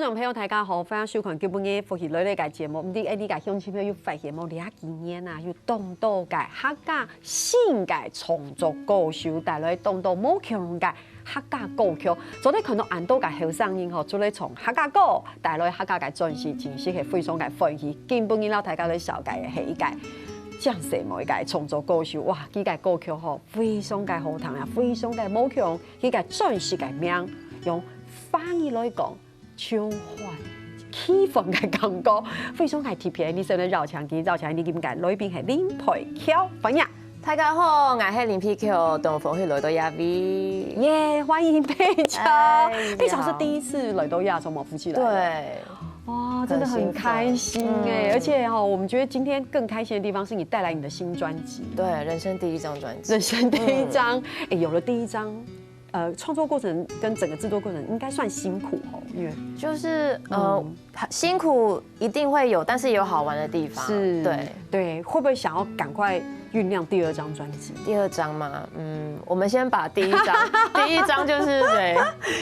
众朋友大家好，欢迎收看今本嘅福气类嘅节目。唔知你嘅乡亲朋友发现冇？俩几年啊，又动到嘅客家新嘅创作歌手带来动到冇强嘅客家歌曲。昨天看到安多嘅后生人吼，做咧从客家歌带来客家嘅专辑，真是係非常嘅歡喜。今本日老大家咧小解嘅係嘅。將什麼嘅創作歌手，哇！佢嘅歌曲吼非常嘅好聽啊，非常嘅冇強，佢嘅專輯嘅名用翻譯來講，超幻氣氛嘅感覺，非常嘅貼切。你想咧繞牆機，你點解？裏邊係林佩喬，歡迎。大家好，我係林佩喬，東風去來到亞威，耶！歡迎佩喬，佩喬是第一次來到亞洲嘛，夫妻來。對。哇，真的很開心哎！而且哈，我們覺得今天更開心的地方是你帶來你的新專輯，對，人生第一張專輯，人生第一張，哎，有了第一張，創作過程跟整個製作過程應該算辛苦哦，因為就是辛苦一定會有，但是也有好玩的地方，是，對對，會不會想要趕快醞釀第二張專輯？第二張嘛，我們先把第一張就是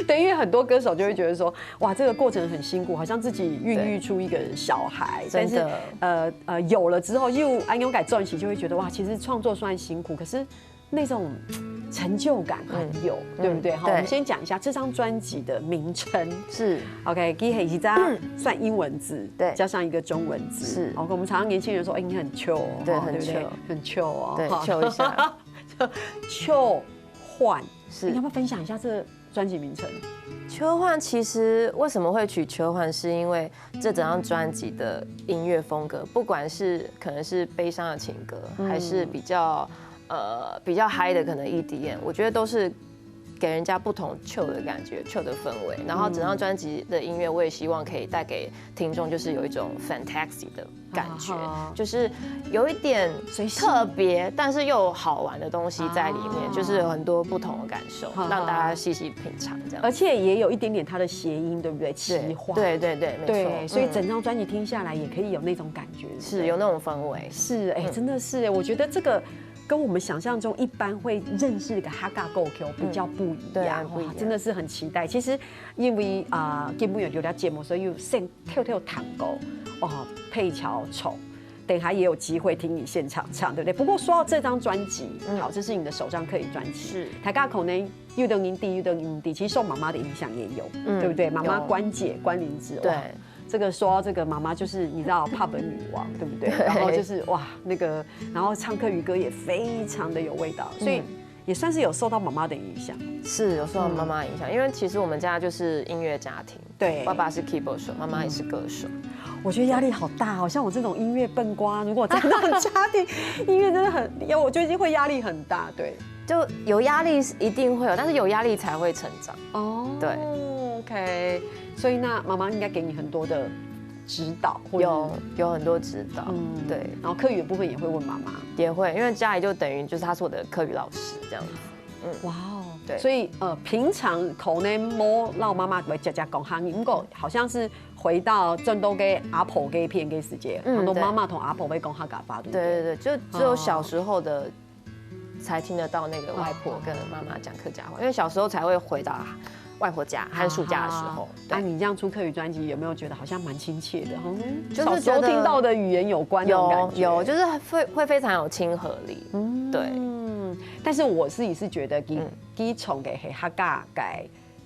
對，因為很多歌手就會覺得說，哇，這個過程很辛苦，好像自己孕育出一個小孩，但是有了之後又安勇改專輯，就會覺得哇，其實創作雖然辛苦，可是那種成就感很有，對不對？好，我們先講一下這張專輯的名稱是 OK，第一張算英文字，對，加上一個中文字，是。OK，我們常常年輕人說，哎，你很 chill，對，很 chill，很 chill 哦，對，chill 一下，chill 換，是。你要不要分享一下這專輯名稱？秋幻其實為什麼會取秋幻，是因為這整張專輯的音樂風格，不管是可能是悲傷的情歌，還是比較嗨的可能 EDM， 我覺得都是給人家不同 chill 的感覺 ，chill 的氛圍。然後整張專輯的音樂，我也希望可以帶給聽眾，就是有一種 fantasy 的感覺，就是有一點特別，但是又好玩的東西在裡面，就是有很多不同的感受，讓大家細細品嘗這樣。而且也有一點點它的諧音，對不對？奇幻。對，沒錯。所以整張專輯聽下來，也可以有那種感覺，是有那種氛圍。是，哎，真的是，我覺得這個。跟我們想象中一般會認識的客家歌曲比較不一樣，真的是很期待。其實因為基本上有了節目，所以先跳探戈，佩喬丑，等下也有機會聽你現場唱，對不對？不過說到這張專輯，好，這是你的首張客語專輯，是大家可能又登音地，又登音地，其實受媽媽的影響也有，對不對？媽媽關姐關靈子，對。這個說到這個媽媽就是你知道帕本女王，對不對？然後就是哇那個，然後唱客語歌也非常的有味道，所以也算是有受到媽媽的影響。是有受到媽媽影響，因為其實我們家就是音樂家庭，對，爸爸是 keyboard 手，媽媽也是歌手。我覺得壓力好大，好像我這種音樂笨瓜，如果在那種家庭，音樂真的很，我覺得會壓力很大，對，就有壓力一定會有，但是有壓力才會成長。哦，對 ，OK。所以那媽媽應該給你很多的指導，有很多指導，對。然後客語的部分也會問媽媽，也會，因為家裡就等於就是她是我的客語老師這樣子。哇哦，對。所以平常可能冇讓媽媽會直接講漢語，不過好像是回到正都嘅阿婆嘅片嘅時節，很多媽媽同阿婆會講客家話，對不對？對，就只有小時候的才聽得到那個外婆跟媽媽講客家話，因為小時候才會回到外婆家寒暑假的時候，你這樣出客語專輯，有沒有覺得好像蠻親切的？就是小時候聽到的語言有關那種感覺，有，就是會非常有親和力。對，但是我自己是覺得，基從嘅係客家嘅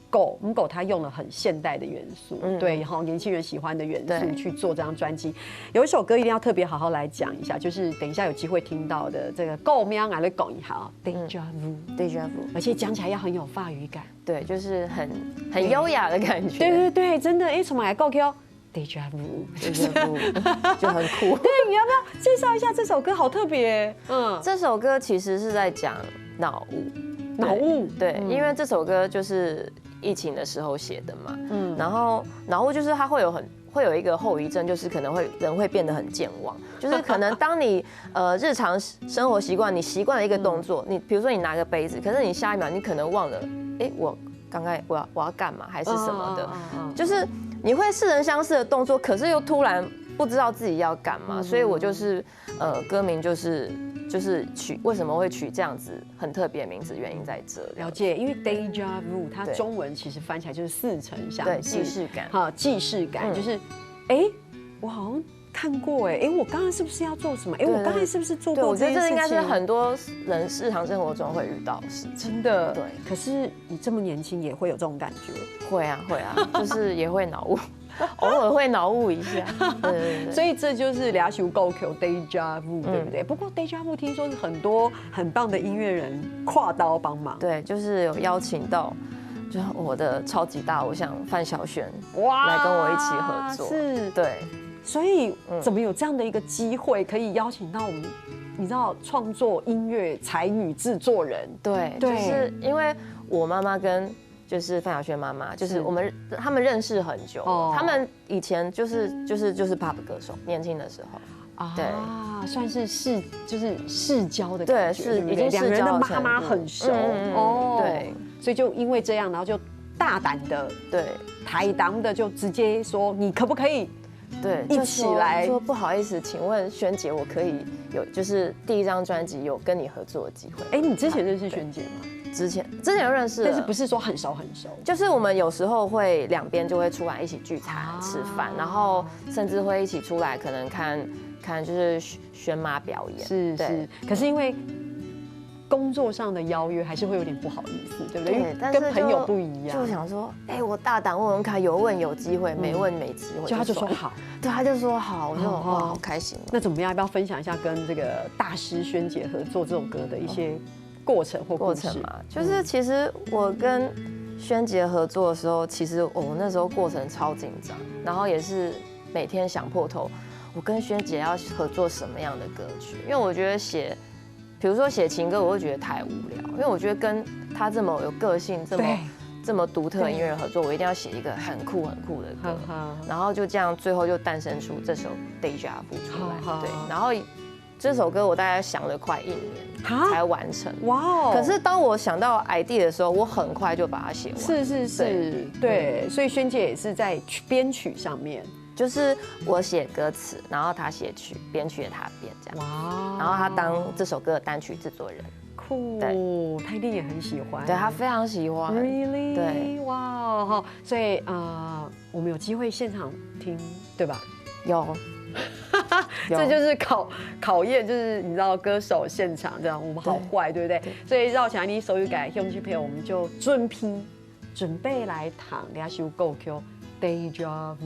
歌，不過他用了很現代的元素，對，然後年輕人喜歡的元素去做這張專輯。有一首歌一定要特別好好來講一下，就是等一下有機會聽到的這個歌名，來講一下，Déjà Vu，而且講起來要很有法語感，對，就是很優雅的感覺。對，真的，從來歌曲Déjà Vu，就很酷。對，你要不要介紹一下這首歌？好特別。這首歌其實是在講腦霧，對，因為這首歌就是疫情的時候寫的嘛，然後腦霧就是它會有一個後遺症，就是可能人會變得很健忘，就是可能當你日常生活習慣，你習慣了一個動作，你比如說你拿個杯子，可是你下一秒你可能忘了，我剛才我要幹嘛還是什麼的，就是你會似曾相識的動作，可是又突然不知道自己要干嘛，所以我就是歌名就是为什么会取这样子很特别的名字，原因在这。了解，因为 déjà vu 它中文其实翻起来就是似曾相识，对，既视感。哈，既视感就是我好像看过我刚刚是不是要做什么？我刚才是不是做过这件事情？我觉得这应该是很多人日常生活中会遇到的事情。真的，对。可是你这么年轻也会有这种感觉？会啊，就是也会脑雾，偶尔会脑雾一下。对。所以这就是俩首歌曲 déjà vu， 对不对？不过 déjà vu 听说是很多很棒的音乐人跨刀帮忙。对，就是有邀请到。就是我的超级大偶像范晓萱来跟我一起合作，是，对，所以怎么有这样的一个机会可以邀请到我们？你知道创作音乐才女制作人，对，就是因为我妈妈跟就是范晓萱妈妈，就是他们认识很久，他们以前就是pop 歌手，年轻的时候。对，算是世交的感觉，对，已经两人的妈妈很熟对，所以就因为这样，然后就大胆的台当的就直接说，你可不可以一起来？说不好意思，请问萱姐，我可以有就是第一张专辑有跟你合作的机会？你之前认识萱姐吗？之前就认识了，但是不是说很熟，就是我们有时候会两边就会出来一起聚餐吃饭，然后甚至会一起出来可能看就是萱妈表演，是，可是因为工作上的邀约还是会有点不好意思，对不对？但是跟朋友不一样，就想说，我大胆问问看，有问有机会，没问没机会，就他就说好，对，他就说好，我就哇好开心。那怎么样？要不要分享一下跟这个大师萱姐合作这首歌的一些过程或故事嘛？就是其实我跟萱姐合作的时候，其实我那时候过程超紧张，然后也是每天想破头。我跟萱姐要合作什么样的歌曲？因为我觉得比如说写情歌，我会觉得太无聊。因为我觉得跟她这么有个性、这么独特的音乐人合作，我一定要写一个很酷的歌。然后就这样，最后就诞生出这首《Déjà Vu》出来。对，然后这首歌我大概想了快1年才完成。哇哦！可是当我想到 idea 的时候，我很快就把它写完。是，对。所以萱姐也是在编曲上面。就是我写歌词，然后他写曲，编曲也他编这样。哇！然后他当这首歌的单曲制作人。酷，他一定也很喜欢。对，他非常喜欢。Really？ 对，哇，所以我们有机会现场听，对吧？有。这就是考验，就是你知道歌手现场这样，我们好坏，对不对？所以绕起来你手语改用去配，我们就准备来弹两首歌曲《Déjà Vu》。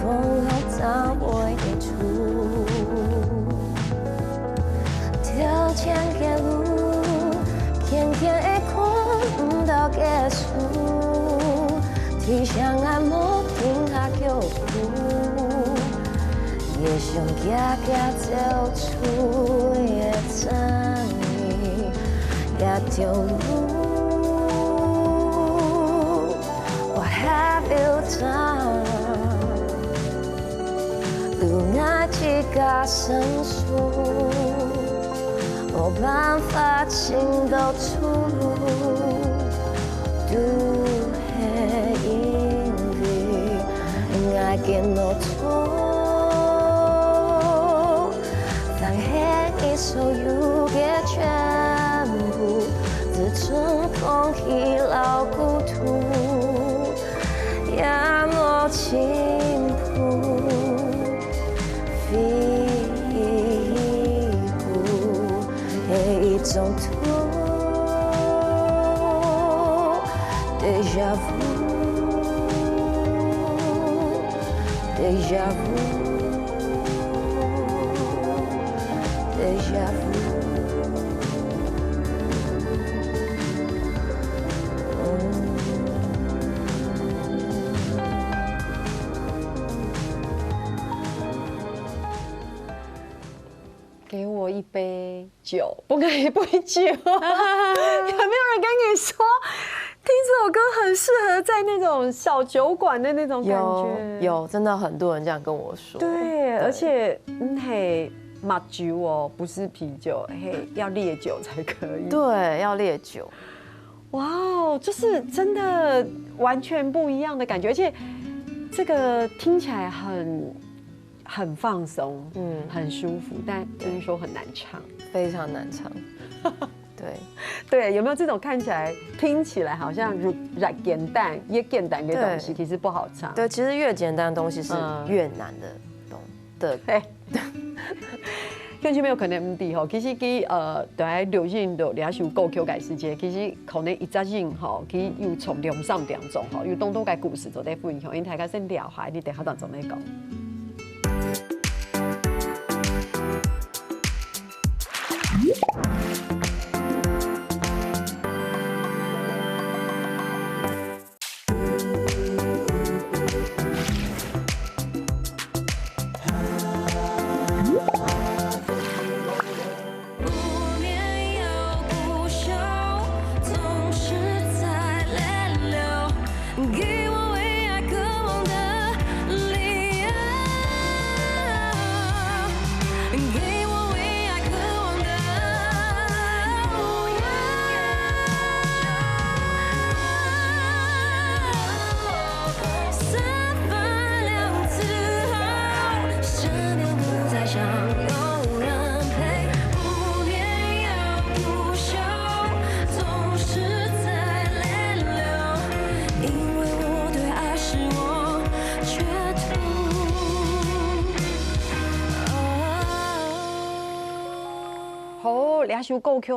风好掌握一处，条件的路，天天的看不到结束，天上的木停下脚步，也想行行走出也zan你也条路。What have you done？路那几个生疏，没办法寻到出路。都是因为爱见到错，放下你所有的全部，自尊空气老孤独，也没幸福。一种痛 ，déjà vu，déjà vu，déjà vu。一杯酒，不干一杯酒。有没有人跟你说，听这首歌很适合在那种小酒馆的那种感觉？有，真的很多人这样跟我说。对，而且嘿，马酒哦，不是啤酒，嘿，要烈酒才可以。对，要烈酒。哇哦，就是真的完全不一样的感觉，而且这个听起来很放松，很舒服，但听说很难唱，非常难唱。对，有没有这种看起来、听起来好像软简单、也简单的东西，其实不好唱？对，其实越简单的东西是越难的对。乡亲朋友可能唔知吼，其实佢在流行的两首歌曲嘅时节，其实可能一早人吼，佢又从两三点钟吼，有当多嘅故事做在分享，因大家先聊下，你等下当中嚟讲。两首歌曲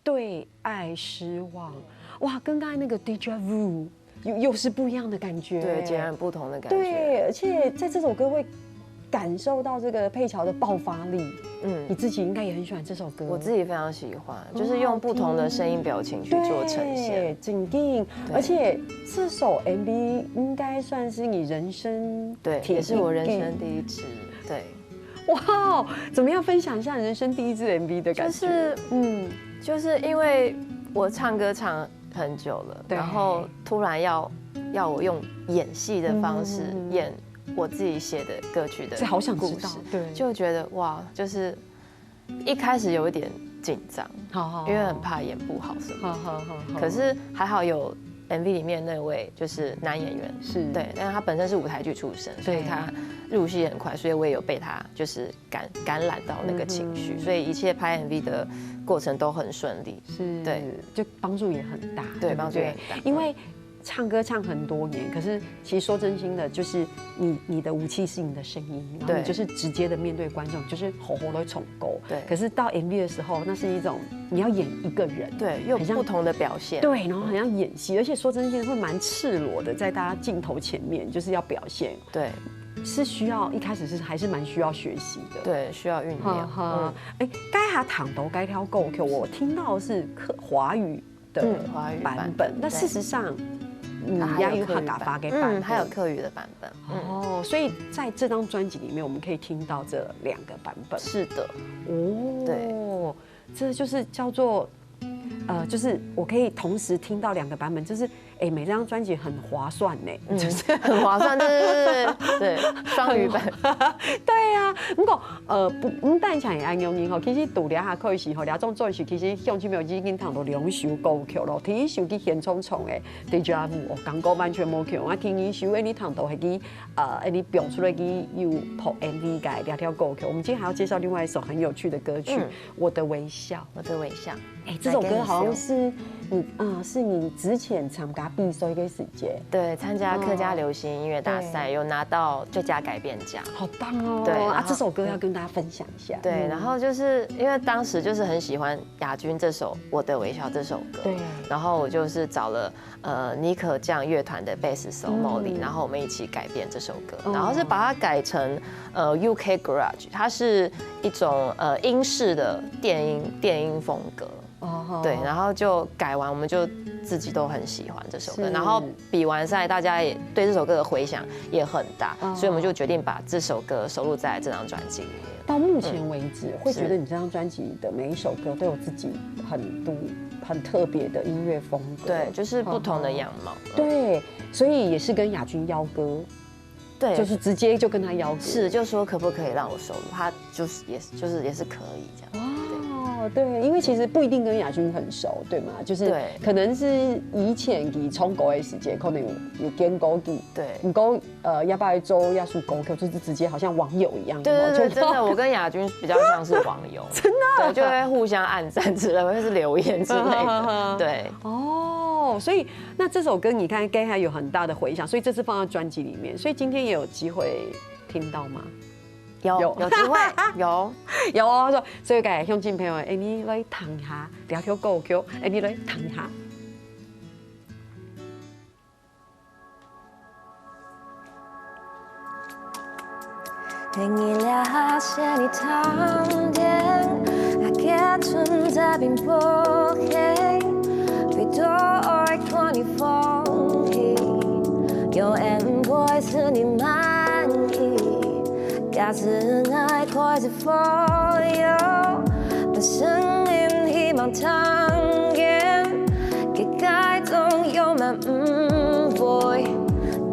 对爱失望，哇，跟刚才那个 Déjà Vu 又是不一样的感觉，对，截然不同的感觉。对，而且在这首歌会感受到这个佩乔的爆发力。你自己应该也很喜欢这首歌。我自己非常喜欢，就是用不同的声音表情去做呈现，紧定。而且这首 MV 应该算是你人生也是我人生第一支，对。哇，怎么样分享一下人生第一支 MV 的感觉？就是因为我唱歌唱很久了，然后突然要我用演戏的方式演我自己写的歌曲的故事，好想知道，对，就觉得哇，就是一开始有一点紧张，因为很怕演不好什么，可是还好有 MV 里面那位就是男演员，是对，但是他本身是舞台剧出身，所以他入戏很快，所以我也有被他就是感染到那个情绪，所以一切拍 MV 的过程都很顺利，是，对，就帮助也很大，对，帮助也很大，因为唱歌唱很多年，可是其实说真心的，就是你的武器是你的声音，然后你就是直接的面对观众，就是吼吼都宠够。对。可是到 MV 的时候，那是一种你要演一个人，对，又不同的表现，对，然后很像演戏，而且说真心的会蛮赤裸的，在大家镜头前面就是要表现，对，是需要一开始还是蛮需要学习的，对，需要酝酿。该下躺头该挑歌曲，我听到的是华语的版本，那事实上。还有客语版本，还有客语的版本哦，所以在这张专辑里面，我们可以听到这2个版本。是的，哦，对，这就是叫做就是我可以同时听到2个版本，就是每张专辑很划算呢，就是很划算，对，双语版，对啊，不过不但像安用音吼，其实除了下可以是吼，两种做是其实乡亲朋友已经唱到2首歌曲咯。第一首去现场唱的 Déjà Vu， 感觉完全无强。我听一首你唱到係去你表出来去有拍 MV 嘅2条歌曲。我们今天还要介绍另外一首很有趣的歌曲《我的微笑》。我的微笑，这首歌好像是是你之前参加比赛的时间，对，参加客家流行音乐大赛，有拿到最佳改编奖，好棒哦！对这首歌要跟大家分享一下。对，然后就是因为当时就是很喜欢亚军这首《我的微笑》这首歌，对，然后我就是找了尼可酱乐团的贝斯手 Molly，然后我们一起改编这首歌，然后是把它改成UK Garage， 它是一种英式的电音风格。对，然后就改完，我们就自己都很喜欢这首歌，然后比完赛，大家也对这首歌的回响也很大，所以我们就决定把这首歌收录在这张专辑里面。到目前为止，会觉得你这张专辑的每一首歌都有自己很特别的音乐风格，对，就是不同的样貌。对，所以也是跟亚军邀歌，对，就是直接就跟他邀歌，是就说可不可以让我收录，他就是也是可以这样。哦，对，因为其实不一定跟亚军很熟，对吗？就是可能是以前给冲狗的时间，可能有跟狗给，对，不过要不要周要输狗，就是直接好像网友一样，对，真的，我跟亚军比较像是网友，真的，对，就会互相按赞之类，或者是留言之类的，对，哦，所以那这首歌你看，该还有很大的回响，所以这次放在专辑里面，所以今天也有机会听到吗？有机会，有哦，所以该乡亲朋友，你来弹一下，聊条歌曲，你来弹一下。你俩下些你汤点，那个存在并不黑，最多偶尔看你风气，永远不会是你满意。假使爱开始富有，把声音希望tangen，给改动有满不会，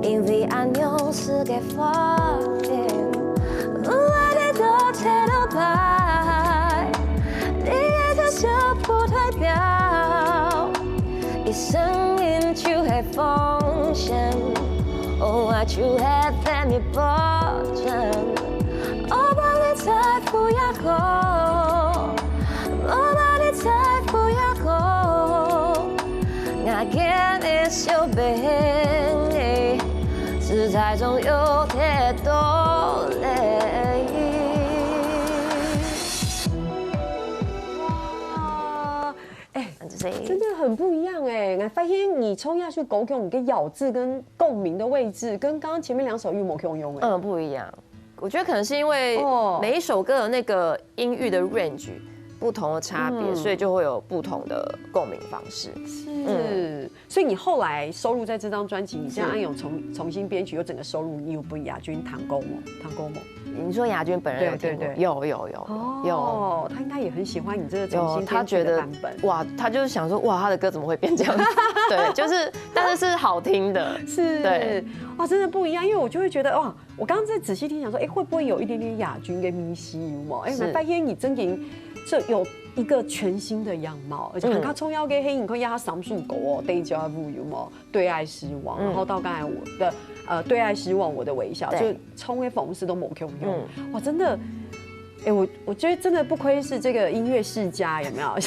因为安样是给发现，我的都猜到白，你的这些不代表，一声音就会风险，我就会被你保证。我把你再不要哭，我把你再不要哭，我给你小病，实在中有太多泪。哇，真的很不一样哎！我发现你冲下去狗熊，你跟咬字跟共鸣的位置，跟刚刚前面2首有没有用哎？不一样。我觉得可能是因为每一首歌的那个音域的 range 不同的差别，所以就会有不同的共鸣方式。是，所以你后来收录在这张专辑，你现在安永重新编曲，又整个收录，你有不亚军弹弓吗？你说亚军本人有听过？有，他应该也很喜欢你这个重新编曲的版本。哇，他就是想说，哇，他的歌怎么会变这样子？对，就是，但是是好听的，是，对，哇，真的不一样，因为我就会觉得，哇，我刚刚在仔细听，想说，会不会有一点点亚军跟咪西有嘛？我发现你真的这有一个全新的样貌，而且很卡冲腰给黑影，可以压他上树狗哦，Deja Vu 有没对爱失望，然后到刚才我的对爱失望，我的微笑，就冲为讽刺都没用，哇，真的。我觉得真的不愧是这个音乐世家，有没有？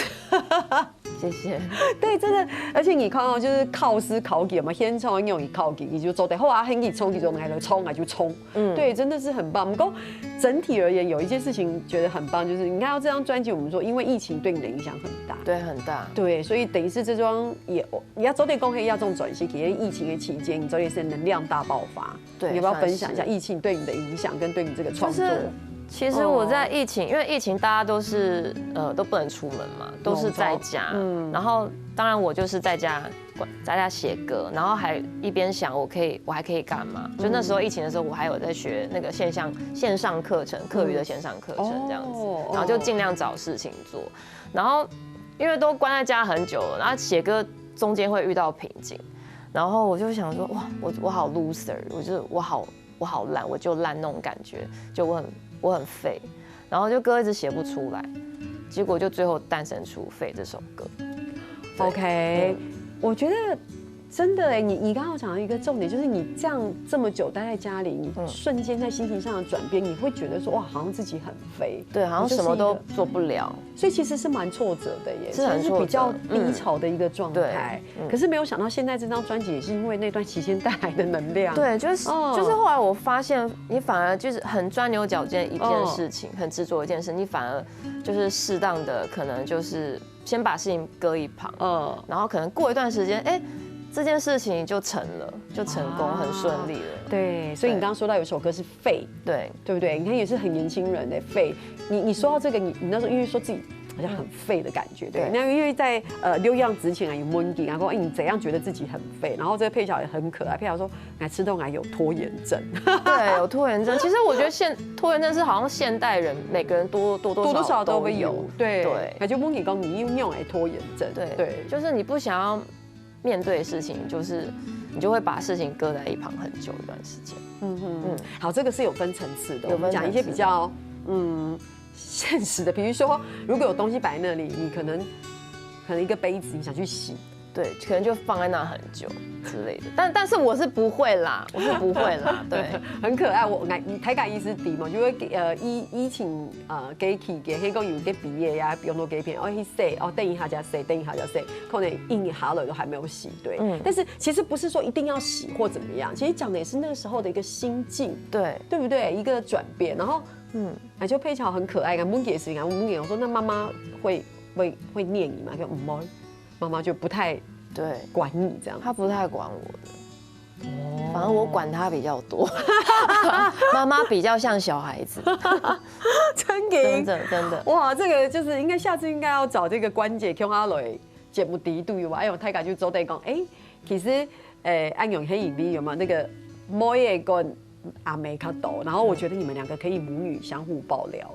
谢谢。对，真的，而且你看到就是靠思考给嘛，先冲用一靠给，你就做对，后来很给冲，就来了冲啊就冲，对，真的是很棒。不过整体而言，有一件事情觉得很棒，就是你看到这张专辑，我们说因为疫情对你的影响很大，对，很大，对，所以等于是这张也你要早点公开要这种转型，给疫情的期间，你早点是能量大爆发，对，你要不要分享一下疫情对你的影响跟对你这个创作？其实我在疫情，因为疫情大家都是都不能出门嘛，都是在家。然后当然我就是在家写歌，然后还一边想我还可以干嘛？就那时候疫情的时候，我还有在学那个线上课程，课余的线上课程这样子，然后就尽量找事情做。然后因为都关在家很久了，然后写歌中间会遇到瓶颈，然后我就想说哇，我好 loser， 我好烂，我就烂那种感觉，就我很废，然后就歌一直写不出来，结果就最后诞生出《废》这首歌。OK，我觉得真的你刚刚讲到一个重点，就是你这么久待在家里，你瞬间在心情上的转变，你会觉得说哇，好像自己很废，对，好像什么都做不了，所以其实是蛮挫折的耶，是很挫折，比较低潮的一个状态。可是没有想到现在这张专辑也是因为那段期间带来的能量，对，就是后来我发现，你反而就是很钻牛角尖一件事情，很执着一件事，你反而就是适当的可能就是先把事情搁一旁，然后可能过一段时间，这件事情就成了，就成功，很顺利了。对，所以你刚刚说到有首歌是《废》，对不对？你看也是很年轻人的《废》。你说到这个，你那时候因为说自己好像很废的感觉，对。那因为在六样之前啊有 Monkey， 然后你怎样觉得自己很废？然后这个佩巧也很可爱，佩巧说爱吃豆奶有拖延症，对，有拖延症。其实我觉得拖延症是好像现代人每个人多少都会有，对。那就 Monkey 讲你用来拖延症，对，就是你不想要面对的事情，你就会把事情搁在一旁很久一段时间。好，这个是有分层次的，我们讲一些比较现实的，比如说如果有东西摆在那里，你可能一个杯子你想去洗，对，可能就放在那很久之类的。但是我是不会啦，对，很可爱。你台港意思底嘛，就会以前给迄个有给毕业呀，用到给片去洗，等一下再洗，可能一下了都还没有洗，对。但是其实不是说一定要洗或怎么样，其实讲的也是那个时候的一个心境，对不对？一个转变，然后就佩巧很可爱，跟mun也是，我们我说那妈妈会念你吗？就妈妈就不太管你这样，她不太管我的。反正我管他比较多，妈妈比较像小孩子，真的哇，这个就是应该下次应该要找这个关节向阿雷节目第一对吧？哎呦，太感就走在讲，其实按用黑引力有没有那个摩耶跟阿妹较多，然后我觉得你们两个可以母女相互爆料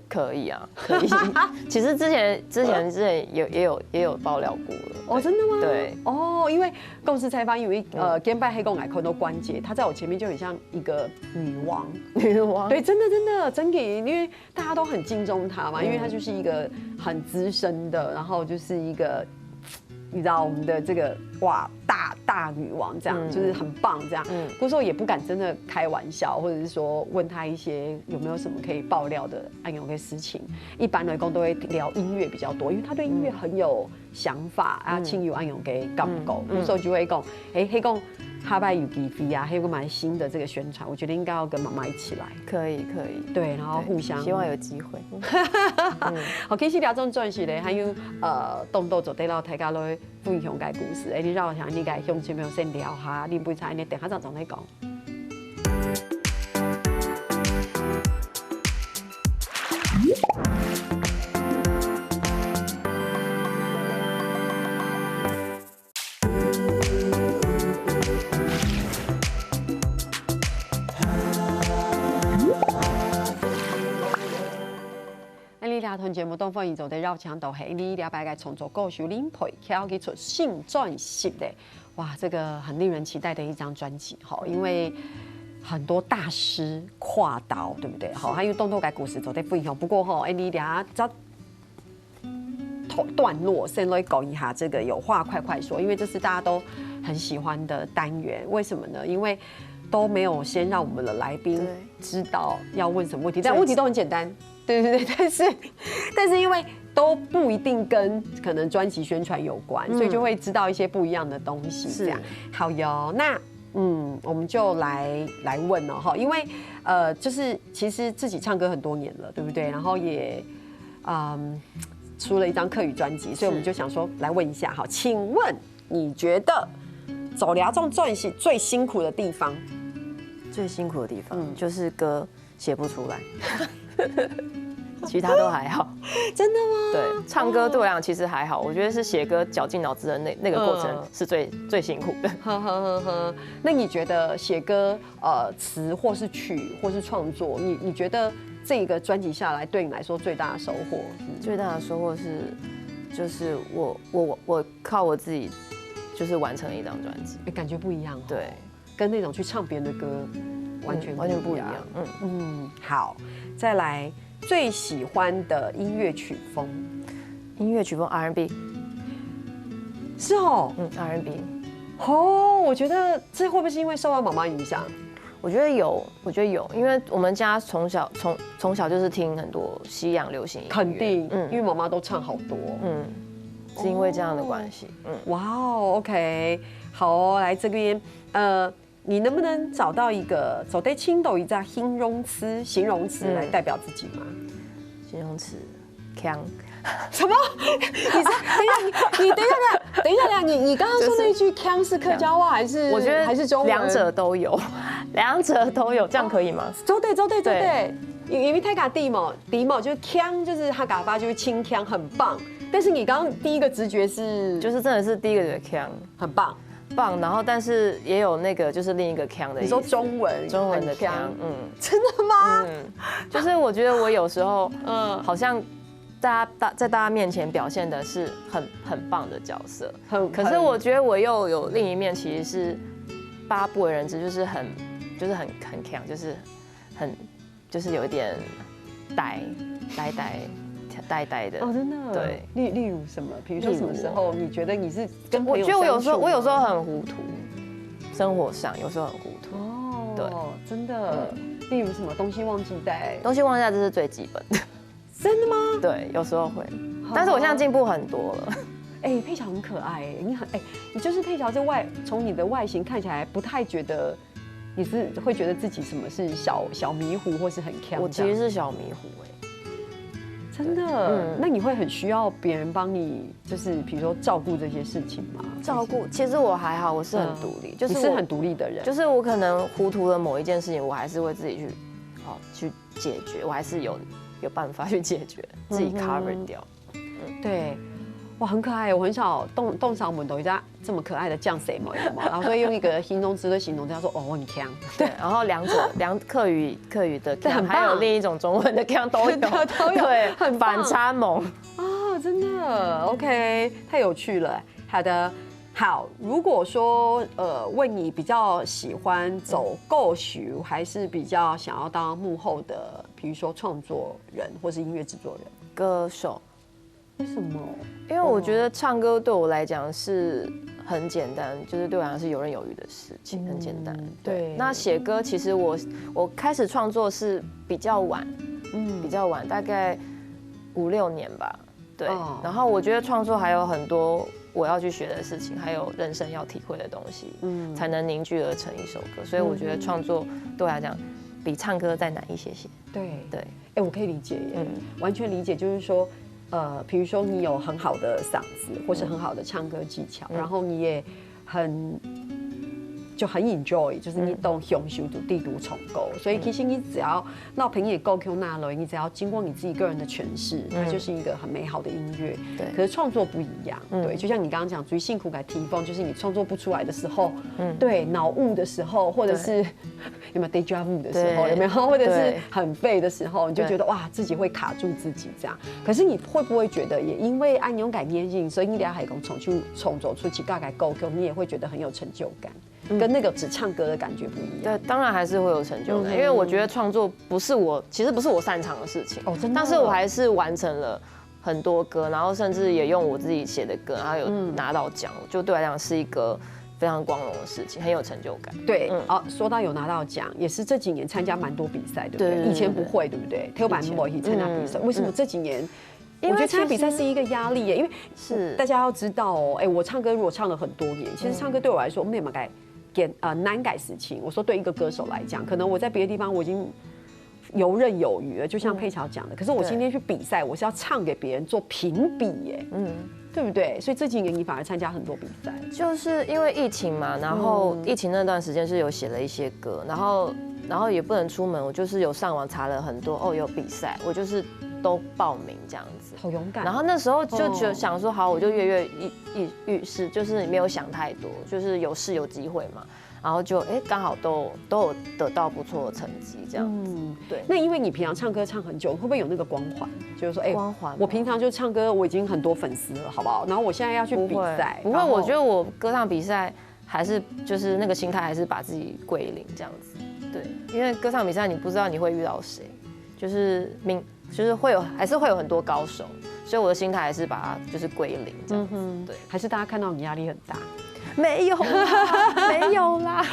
可以啊，可以。其实之前也有爆料过了。哦，真的吗？对。哦，因为公司采访有跟拜黑公来看到关节，她在我前面就很像一个女王。对，真的，因为大家都很敬重她嘛，因为她就是一个很资深的，然后就是一个。你知道我们的这个哇大女王这样，就是很棒这样。那时候也不敢真的开玩笑，或者是说问她一些有没有什么可以爆料的按有的事情。一般来讲都会聊音乐比较多，因为她对音乐很有想法啊，亲友按有给感觉，那时候就会讲，黑讲哈拜有 GV 啊，还有个蛮新的这个宣传，我觉得应该要跟妈妈一起来。可以。对，然后互相希望有机会。好，其实聊种转是咧，还有动作做得到大家来分享个故事。你让我想你个乡亲朋友先聊下，你杯茶，你等下再来讲。团节目《东方演奏的绕墙都系你了解个创作歌手林佩巧去出新专辑的，哇，这个很令人期待的一张专辑哈，因为很多大师跨刀，对不对？好，还有动作改故事走在分享。不过哈，你俩这段落先来讲一下这个有话快说，因为这是大家都很喜欢的单元。为什么呢？因为都没有先让我们的来宾知道要问什么问题，但问题都很简单。对，但是因为都不一定跟可能专辑宣传有关，所以就会知道一些不一样的东西。这样好哟，那我们就来问了哈，因为就是其实自己唱歌很多年了，对不对？然后也出了一张客语专辑，所以我们就想说来问一下哈，请问你觉得走疗这种专辑最辛苦的地方？最辛苦的地方就是歌写不出来。其他都还好，真的吗？对，唱歌对我来讲其实还好，我觉得是写歌绞尽脑汁的那个过程是最辛苦的。那你觉得写歌词或是曲或是创作，你觉得这个专辑下来对你来说最大的收获？最大的收获是，就是我靠我自己就是完成了一张专辑，感觉不一样。对，跟那种去唱别人的歌完全不一样。好，再来最喜欢的音乐曲风。音乐曲风 R&B。是哦，R&B。我觉得这会不会是因为受到妈妈影响？我觉得有，因为我们家从小就是听很多西洋流行音乐。肯定，因为妈妈都唱好多。是因为这样的关系。哇哦 ，OK， 好哦，来这边，你能不能找到一个走在青岛一家形容词来代表自己吗？形容词，强。什么？你等一下，你刚刚说那句腔是客家话还是？我觉得还是中文，两者都有，这样可以吗？走对。因为泰嘎地嘛就是腔，就是哈嘎巴就是轻腔，很棒。但是你刚刚第一个直觉是，就是真的是第一个觉得腔很棒，然后但是也有那个就是另一个腔的意思。你说中文的腔，真的吗？就是我觉得我有时候，好像在大家面前表现的是很棒的角色，可是我觉得我又有另一面，其实是大家不为人知，就是很强，就是有一点呆的哦，真的。对，例如什么？比如说什么时候你觉得你是跟朋友我觉得我有时候相处吗很糊涂，生活上有时候很糊涂。哦，对，真的。例如什么东西忘记带？东西忘记带这是最基本的。真的吗？对，有时候会，但是我现在进步很多了。哎，佩乔很可爱哎，你就是佩乔，从你的外形看起来不太觉得你是会觉得自己什么是小迷糊或是很强。我其实是小迷糊哎。真的，那你会很需要别人帮你，就是比如说照顾这些事情吗？照顾，其实我还好，我是很独立，就是你是很独立的人，就是我可能糊涂了某一件事情，我还是会自己去解决，我还是有办法去解决，自己 cover 掉。对。哇，很可爱！我很少动上门都一家这么可爱的酱谁嘛，然后所以用一个形容词的形容，这样说哦，我很强。对，然后客语的强，还有另一种中文的强都有，对，很反差萌啊，真的 OK， 太有趣了。好的，好，如果说问你比较喜欢走构曲，还是比较想要当幕后的，比如说创作人或是音乐制作人？歌手。为什么？因为我觉得唱歌对我来讲是很简单，就是对我来讲是游刃有余的事情，很简单。对。那写歌其实我开始创作是比较晚，比较晚，大概5、6年吧。对。然后我觉得创作还有很多我要去学的事情，还有人生要体会的东西，才能凝聚而成一首歌。所以我觉得创作对我来讲比唱歌再难一些些。对。哎，我可以理解耶，完全理解，就是说。比如说你有很好的嗓子，或是很好的唱歌技巧，然后你也很 enjoy， 就是你懂享受地独重构，所以其实你只要闹平也够 Q 那了，你只要经过你自己个人的诠释，它就是一个很美好的音乐。对，可是创作不一样，对，就像你刚刚讲最辛苦改提风，就是你创作不出来的时候，对，脑雾的时候，或者是有没有 déjà vu 的时候，有没有，或者是很废的时候，你就觉得哇，自己会卡住自己这样。可是你会不会觉得，也因为按勇改捏性，所以你俩还讲重走出去大概够 Q， 你也会觉得很有成就感？跟那个只唱歌的感觉不一样。对，当然还是会有成就感，因为我觉得创作其实不是我擅长的事情。哦，真的。但是我还是完成了很多歌，然后甚至也用我自己写的歌，然后有拿到奖，就对我来讲是一个非常光荣的事情，很有成就感。对，说到有拿到奖，也是这几年参加蛮多比赛，对不对？以前不会，对不对？特别不会参加比赛，为什么这几年？我觉得参加比赛是一个压力耶，因为是大家要知道哦，我唱歌如果唱了很多年，其实唱歌对我来说没有改。难改事情。我说对一个歌手来讲，可能我在别的地方我已经游刃有余了，就像佩乔讲的。可是我今天去比赛，我是要唱给别人做评比耶，对不对？所以这几年你反而参加很多比赛，就是因为疫情嘛，然后疫情那段时间是有写了一些歌，然后也不能出门，我就是有上网查了很多有比赛，我就是都报名这样子，好勇敢。然后那时候就想说，好，我就跃欲试，就是没有想太多，就是有试有机会嘛。然后就刚好都有得到不错的成绩，这样子。对。那因为你平常唱歌唱很久，会不会有那个光环？就是说，光环。我平常就唱歌，我已经很多粉丝了，好不好？然后我现在要去比赛，不会。我觉得我歌唱比赛还是就是那个心态，还是把自己归零这样子。对，因为歌唱比赛你不知道你会遇到谁，就是还是会有很多高手，所以我的心态还是把它就是归零这样子。对，还是大家看到你压力很大。没有啦，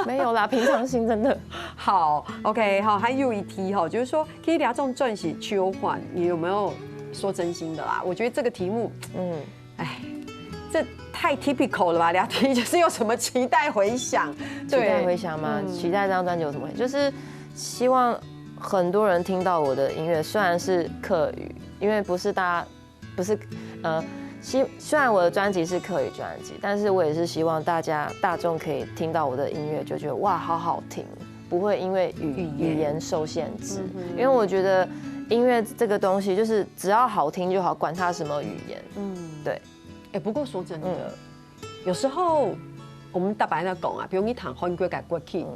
没有啦，平常心真的好。OK， 好，还有一题哈，就是说，可以聊这种转型秋换，你有没有说真心的啦？我觉得这个题目，这太 typical 了吧？聊题就是有什么期待回响？期待回响吗？期待这张专辑有什么？就是希望很多人听到我的音乐，虽然是客语，因为不是虽然我的专辑是客语专辑，但是我也是希望大众可以听到我的音乐，就觉得哇，好好听，不会因为语言受限制，因为我觉得音乐这个东西就是只要好听就好，管它什么语言。对。不过说真的，有时候。我们大白在讲啊，比如你弹韩国的歌曲，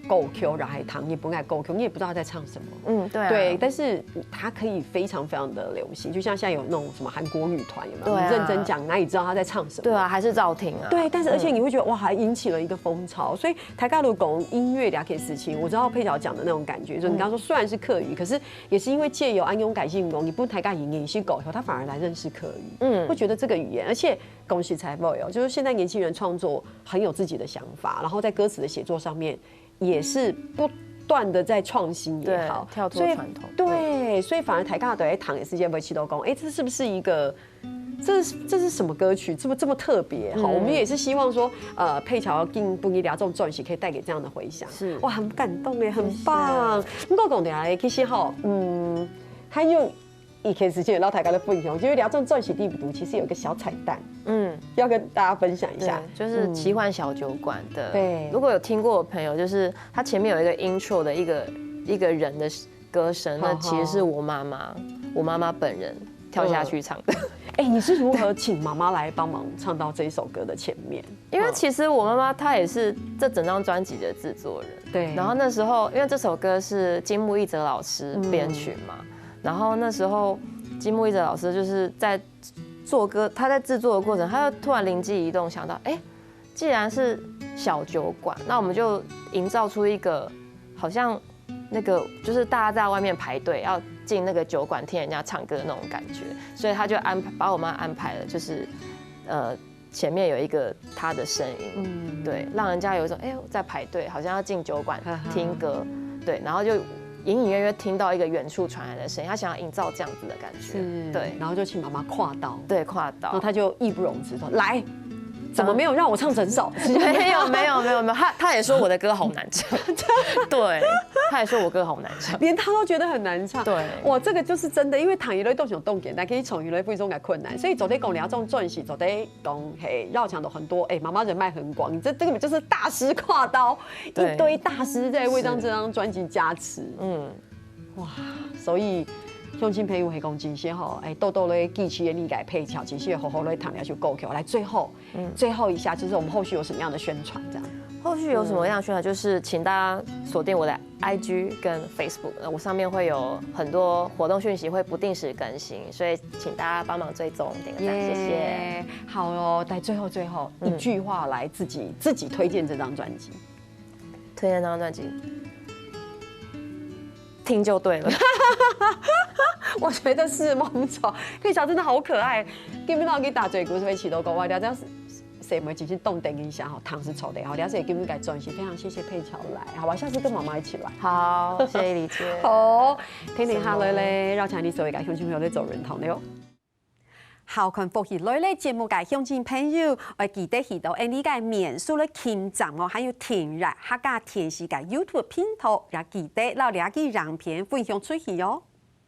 歌曲，然后还弹日本的歌曲，你也不知道他在唱什么。对啊。对，但是它可以非常非常的流行，就像现在有那种什么韩国女团，有没有？对啊。你认真讲，哪里知道他在唱什么？对啊，还是照听啊。对，但是而且你会觉得哇，还引起了一个风潮。所以台尬鲁讲音乐两件事情，我知道佩乔讲的那种感觉，就你刚刚说虽然是客语，可是也是因为借由安庸改性功，你不台尬语言是狗后，他反而来认识客语，会觉得这个语言，而且恭喜才不有，就是现在年轻人创作很有自己的想法，然后在歌词的写作上面也是不断的在创新也好，跳脱传统。对，所以反而台尬的糖也是件不气都讲，这是不是一个？这是什么歌曲？这么特别？好，我们也是希望说，佩乔跟不一聊这种专辑可以带给这样的回响。是哇，很感动哎，很棒。不过讲起来，其实哈，还有以前时间老台尬的分享，就是聊这种专辑第五读，其实有一个小彩蛋，要跟大家分享一下，就是奇幻小酒馆的。对，如果有听过的朋友，就是它前面有一个 intro 的一个人的歌声，那其实是我妈妈本人跳下去唱的。你是如何请妈妈来帮忙唱到这一首歌的前面？因为其实我妈妈她也是这整张专辑的制作人。对。然后那时候，因为这首歌是金木一哲老师编曲嘛，然后那时候金木一哲老师就是在做歌，他在制作的过程，他就突然灵机一动，想到，既然是小酒馆，那我们就营造出一个好像那个就是大家在外面排队要进那个酒馆听人家唱歌的那种感觉，所以他就把我妈安排了，就是前面有一个他的声音，对，让人家有一种在排队，好像要进酒馆听歌，对，然后就隐隐约约听到一个远处传来的声音，他想要营造这样子的感觉，对，然后就请妈妈跨刀，对，跨刀，然后他就义不容辞说来。怎么没有让我唱整首？没有，他也说我的歌好难唱，对，他也说我歌好难唱，连他都觉得很难唱。对，哇，这个就是真的，因为糖娱乐动手动点，但可以从娱乐不中的困难，所以走在讲聊这种专辑，走在讲绕墙的很多，妈妈人脉很广，你这根本就是大师跨刀，一堆大师在为这张专辑加持，哇，所以。乡亲朋友会讲真些吼，豆豆咧记起的理解配巧，其实也好好咧谈了就够口。来最后一下，就是我们后续有什么样的宣传？这样，后续有什么样的宣传？就是请大家锁定我的 IG 跟 Facebook，我上面会有很多活动讯息，会不定时更新，所以请大家帮忙追踪，点个赞，谢谢。好哦，在最后一句话来自己推荐这张专辑，推荐这张专辑。听就对了，我觉得是梦丑，佩乔真的好可爱。今天我给打嘴鼓，所以起都讲话，了解谁没进行动等一下哈，糖是丑的，好，了解今天改专辑，非常谢谢佩乔来，好吧，下次跟妈妈一起来。好，谢谢李姐。好，听听下来咧，绕墙你所有嘅乡亲朋友咧做认同的哦。好看福喜类咧节目嘅乡亲朋友，我记得去到呢個免數咧傾站哦，還有填入客家電視嘅 YouTube 頻道，也記得留兩個影片分享出去哦。